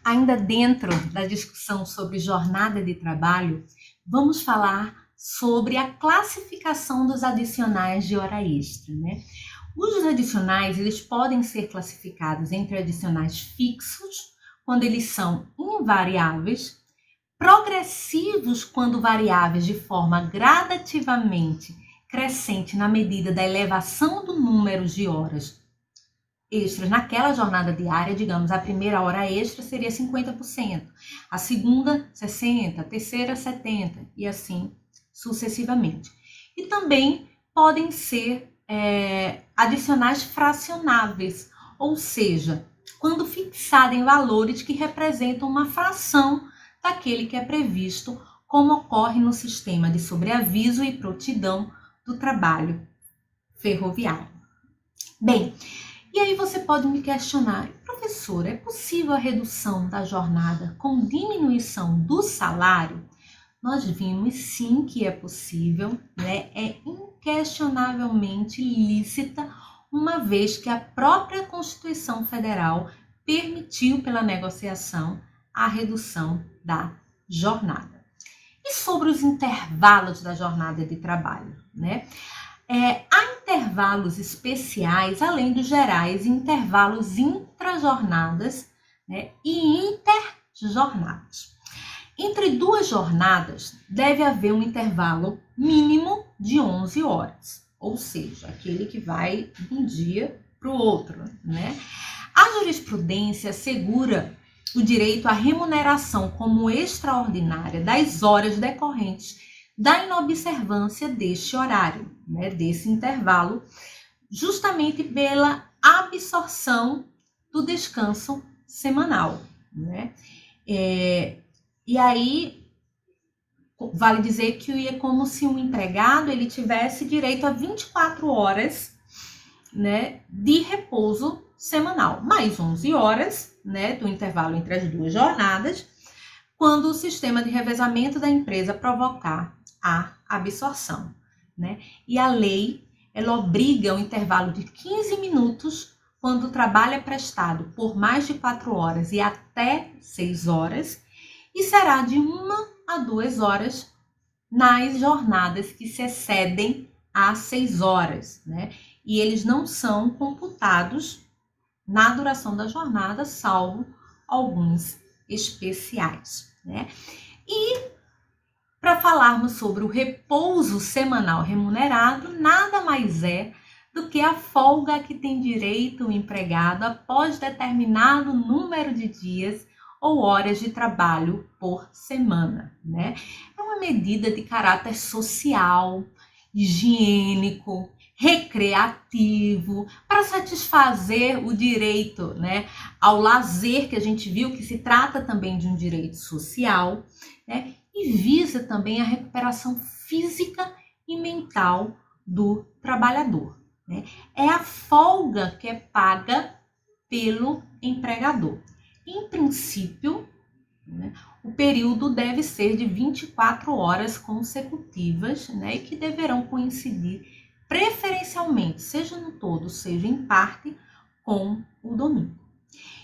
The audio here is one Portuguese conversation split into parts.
Ainda dentro da discussão sobre jornada de trabalho, vamos falar sobre a classificação dos adicionais de hora extra, né? Os adicionais, eles podem ser classificados entre adicionais fixos, quando eles são invariáveis, progressivos, quando variáveis de forma gradativamente crescente na medida da elevação do número de horas extras naquela jornada diária. Digamos, a primeira hora extra seria 50%, a segunda 60%, a terceira 70% e assim sucessivamente. E também podem ser adicionais fracionáveis, ou seja, quando fixada em valores que representam uma fração daquele que é previsto, como ocorre no sistema de sobreaviso e prontidão do trabalho ferroviário. Bem, e aí você pode me questionar: professor, é possível a redução da jornada com diminuição do salário? Nós vimos sim que é possível, né? É inquestionavelmente lícita, uma vez que a própria Constituição Federal permitiu pela negociação a redução da jornada. E sobre os intervalos da jornada de trabalho, né? Há intervalos especiais, além dos gerais, intervalos intrajornadas, né, e interjornadas. Entre duas jornadas, deve haver um intervalo mínimo de 11 horas, ou seja, aquele que vai de um dia para o outro, né? A jurisprudência assegura o direito à remuneração como extraordinária das horas decorrentes da inobservância deste horário, né, desse intervalo, justamente pela absorção do descanso semanal, né? E aí, vale dizer que é como se um empregado ele tivesse direito a 24 horas, né, de repouso semanal, mais 11 horas, né, do intervalo entre as duas jornadas, quando o sistema de revezamento da empresa provocar a absorção, né? E a lei, ela obriga o intervalo de 15 minutos quando o trabalho é prestado por mais de 4 horas e até 6 horas, e será de 1 a 2 horas nas jornadas que se excedem a 6 horas, né? E eles não são computados na duração da jornada, salvo alguns especiais, né? E para falarmos sobre o repouso semanal remunerado, nada mais é do que a folga que tem direito o empregado após determinado número de dias ou horas de trabalho por semana, né? É uma medida de caráter social, higiênico, recreativo, para satisfazer o direito, né, ao lazer, que a gente viu que se trata também de um direito social, né, e visa também a recuperação física e mental do trabalhador, né? É a folga que é paga pelo empregador. Em princípio, né, o período deve ser de 24 horas consecutivas, né, e que deverão coincidir preferencialmente, seja no todo, seja em parte, com o domingo.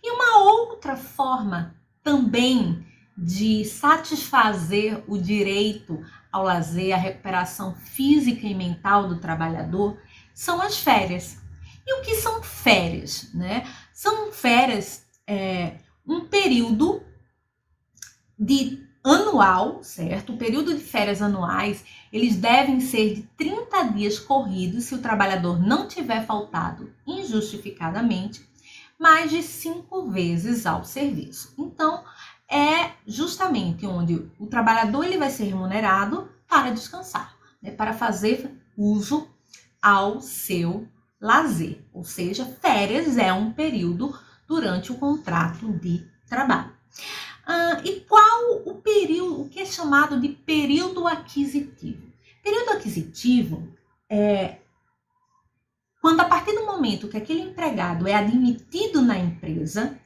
E uma outra forma também de satisfazer o direito ao lazer, à recuperação física e mental do trabalhador, são as férias. E o que são férias, né? São férias, um período anual, certo? O período de férias anuais, eles devem ser de 30 dias corridos se o trabalhador não tiver faltado injustificadamente mais de 5 vezes ao serviço. Então, é justamente onde o trabalhador ele vai ser remunerado para descansar, né, para fazer uso ao seu lazer. Ou seja, férias é um período durante o contrato de trabalho. E qual o período, o que é chamado de período aquisitivo? Período aquisitivo é quando, a partir do momento que aquele empregado é admitido na empresa,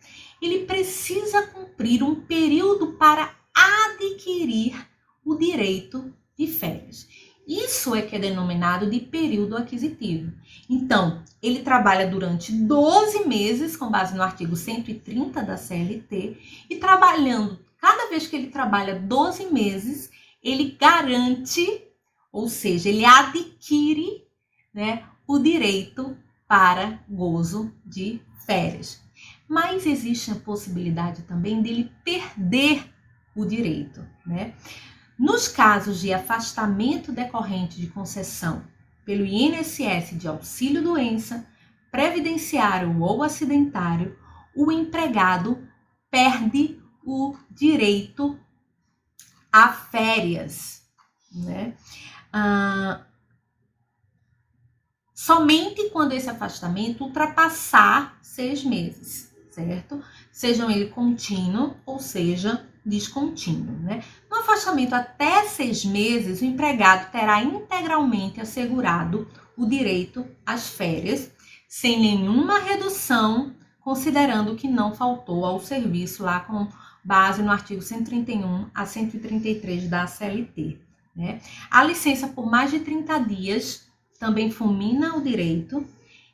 ele precisa cumprir um período para adquirir o direito de férias. Isso é que é denominado de período aquisitivo. Então, ele trabalha durante 12 meses, com base no artigo 130 da CLT, e trabalhando, cada vez que ele trabalha 12 meses, ele garante, ou seja, ele adquire, né, o direito para gozo de férias. Mas existe a possibilidade também dele perder o direito, né? Nos casos de afastamento decorrente de concessão pelo INSS de auxílio-doença, previdenciário ou acidentário, o empregado perde o direito a férias, né? Somente quando esse afastamento ultrapassar 6 meses, certo? Sejam ele contínuo ou seja descontínuo, né? No afastamento até 6 meses, o empregado terá integralmente assegurado o direito às férias, sem nenhuma redução, considerando que não faltou ao serviço lá com base no artigo 131 a 133 da CLT, né? A licença por mais de 30 dias também fulmina o direito,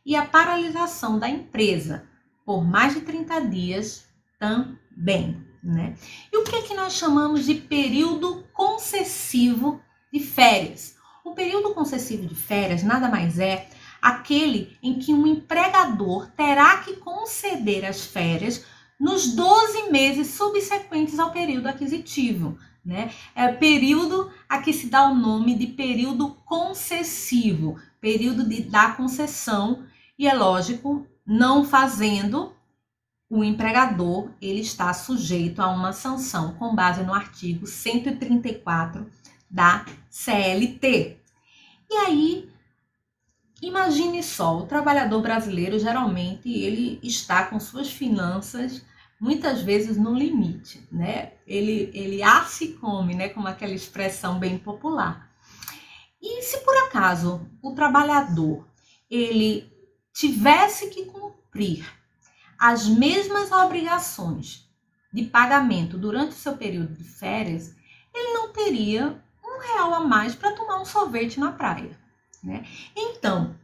e a paralisação da empresa por mais de 30 dias também, né? E o que é que nós chamamos de período concessivo de férias? O período concessivo de férias nada mais é aquele em que um empregador terá que conceder as férias nos 12 meses subsequentes ao período aquisitivo, né? É o período a que se dá o nome de período concessivo, período da concessão, e é lógico, não fazendo, o empregador ele está sujeito a uma sanção com base no artigo 134 da CLT. E aí, imagine só, o trabalhador brasileiro geralmente ele está com suas finanças muitas vezes no limite, né? Ele se come, né? Como aquela expressão bem popular. E se por acaso o trabalhador ele tivesse que cumprir as mesmas obrigações de pagamento durante o seu período de férias, ele não teria R$1 a mais para tomar um sorvete na praia, né? Então,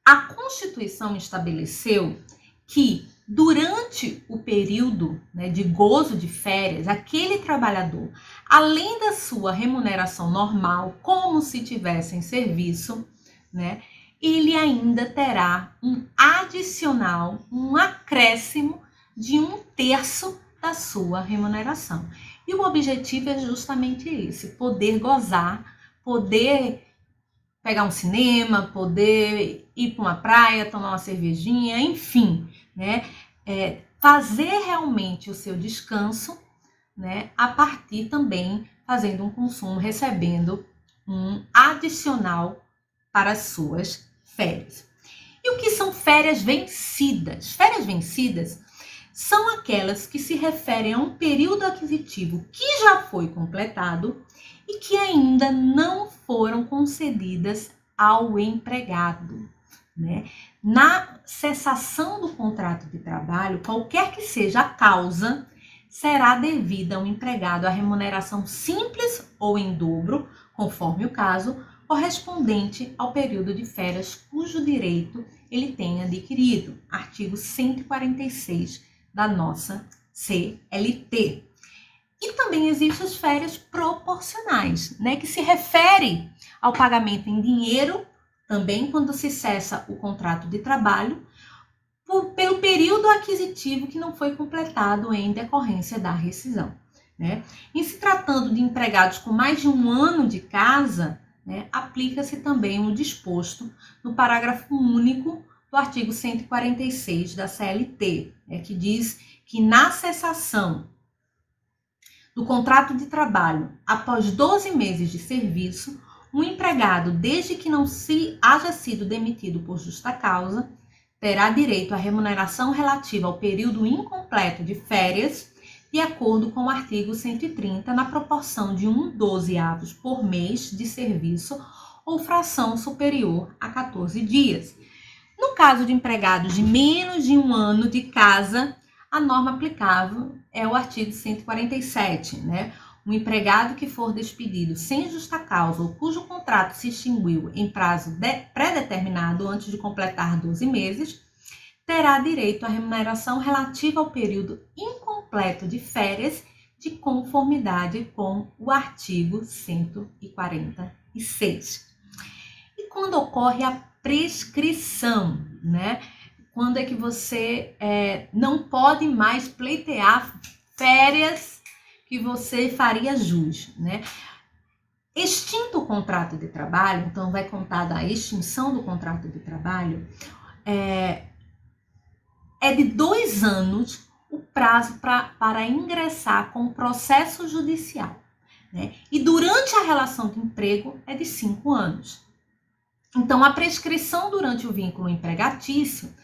a Constituição estabeleceu que durante o período, né, de gozo de férias, aquele trabalhador, além da sua remuneração normal, como se tivesse em serviço, né, ele ainda terá um adicional, um acréscimo de 1/3 da sua remuneração. E o objetivo é justamente esse, poder gozar, poder pegar um cinema, poder ir para uma praia, tomar uma cervejinha, enfim, né? Fazer realmente o seu descanso, né? A partir também fazendo um consumo, recebendo um adicional para as suas férias. E o que são férias vencidas? Férias vencidas são aquelas que se referem a um período aquisitivo que já foi completado e que ainda não foram concedidas ao empregado, né? Na cessação do contrato de trabalho, qualquer que seja a causa, será devida ao empregado a remuneração simples ou em dobro, conforme o caso, correspondente ao período de férias cujo direito ele tenha adquirido. Artigo 146 da nossa CLT. E também existem as férias proporcionais, né, que se refere ao pagamento em dinheiro, também quando se cessa o contrato de trabalho, pelo período aquisitivo que não foi completado em decorrência da rescisão, né? Em se tratando de empregados com mais de 1 ano de casa, né, aplica-se também o disposto no parágrafo único do artigo 146 da CLT, que diz que na cessação do contrato de trabalho após 12 meses de serviço, um empregado, desde que não se haja sido demitido por justa causa, terá direito à remuneração relativa ao período incompleto de férias, de acordo com o artigo 130, na proporção de 1/12 por mês de serviço ou fração superior a 14 dias. No caso de empregados de menos de 1 ano de casa, a norma aplicável é o artigo 147, né? Um empregado que for despedido sem justa causa ou cujo contrato contrato se extinguiu em prazo pré-determinado antes de completar 12 meses, terá direito à remuneração relativa ao período incompleto de férias de conformidade com o artigo 146. E quando ocorre a prescrição, né? Quando é que você não pode mais pleitear férias que você faria jus, né? Extinto o contrato de trabalho, então vai contar da extinção do contrato de trabalho, é de 2 anos o prazo para ingressar com o processo judicial, né? E durante a relação de emprego é de 5 anos. Então, a prescrição durante o vínculo empregatício,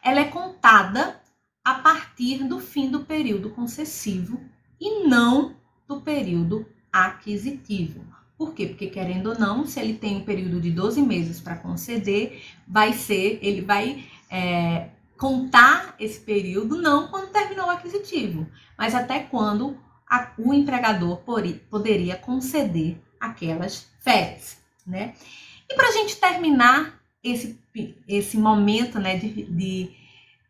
ela é contada a partir do fim do período concessivo e não do período aquisitivo. Por quê? Porque, querendo ou não, se ele tem um período de 12 meses para conceder, ele vai contar esse período não quando terminou o aquisitivo, mas até quando o empregador poderia conceder aquelas férias, né? E para a gente terminar esse momento, né, de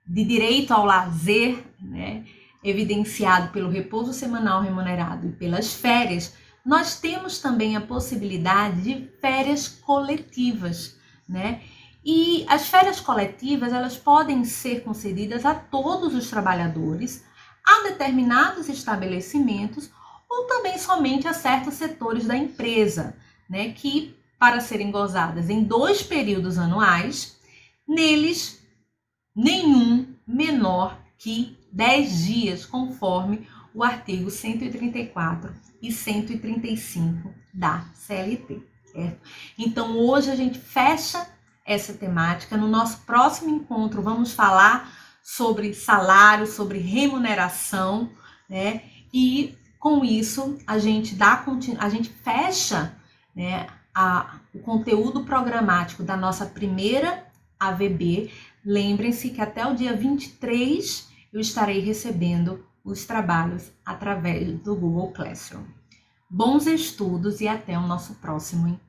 direito ao lazer, né, evidenciado pelo repouso semanal remunerado e pelas férias, nós temos também a possibilidade de férias coletivas, né? E as férias coletivas, elas podem ser concedidas a todos os trabalhadores, a determinados estabelecimentos ou também somente a certos setores da empresa, né, que para serem gozadas em 2 períodos anuais, neles nenhum menor que 10 dias, conforme o artigo 134 e 135 da CLT, certo? Então, hoje a gente fecha essa temática. No nosso próximo encontro, vamos falar sobre salário, sobre remuneração, né? E com isso, a gente fecha, né, o conteúdo programático da nossa primeira AVB. Lembrem-se que até o dia 23 eu estarei recebendo os trabalhos através do Google Classroom. Bons estudos e até o nosso próximo encontro.